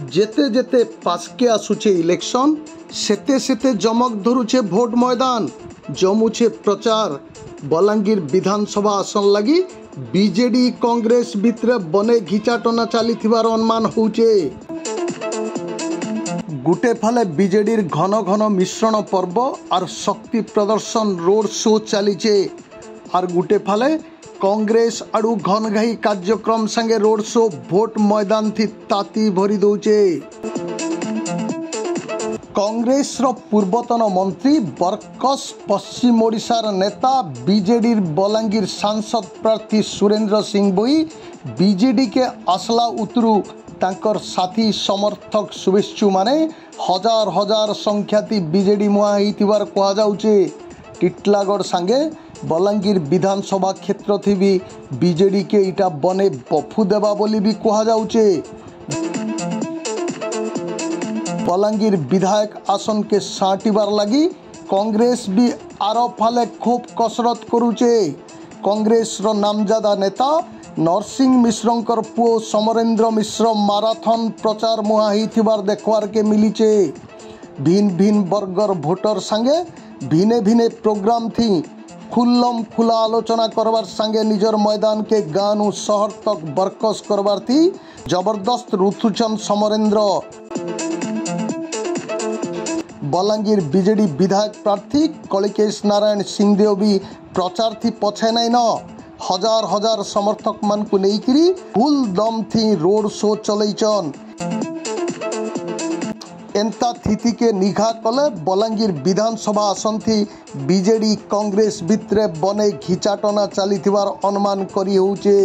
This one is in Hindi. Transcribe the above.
जेते जेते पासके आसुचे इलेक्शन सेते सेते जमक धरुचे भोट मैदान जमुचे प्रचार। बलांगीर विधानसभा आसन लगी बीजेडी कांग्रेस भितर बने घिचाटना चली अनुमान होचे। गुटे फले बीजेडीर घन घन मिश्रण पर्व और शक्ति प्रदर्शन रोड शो चलीचे और गुटे फले कांग्रेस आड़ू घन घाई कार्यक्रम संगे रोड शो भोट मैदान थी ताती भरी दौचे। कांग्रेस रो पूर्वतन मंत्री बरकस पश्चिम ओडिशार नेता बीजेडी बलांगीर सांसद प्रार्थी सुरेंद्र सिंह बोई बीजेडी के आसला उतरू तांकर साथी समर्थक शुभेच्छु माने हजार हजार संख्याती बीजेडी मुआ होइतिबार कहा जाउचे। टिटलागढ़ संगे बलांगीर विधानसभा क्षेत्र थी भी बीजेडी के इटा बने बफू देवा बोली भी कहा जाउचे। बलांगीर विधायक आसन के साटिबार लगी कांग्रेस भी आरो फाले खूब कसरत करुचे। कांग्रेस रो नामजादा नेता नरसिंह मिश्रंकर पुओ समरेंद्र मिश्र माराथन प्रचार मुहा होइथिबार देखवार के मिलीचे। भिन्न भिन्न वर्गर भोटर संगे भिने भिने प्रोग्राम थी खुल्लम खुला आलोचना करवार संगे निजर मैदान के गाँव शहर तक बरकस करवार थी जबरदस्त रुथुचन समरेंद्र। बलांगीर बीजेडी विधायक प्रार्थी कलिकेश नारायण सिंहदेव भी प्रचार थी पछे नाइन हजार हजार समर्थक मान को लेकिरी फुल दम थी रोड शो चलैचन। एंता स्थिति के निघा कले बलांगीर विधानसभा आसन थी बीजेडी कांग्रेस भितरे बने घिचाटना चली अनुमान करी होउचे।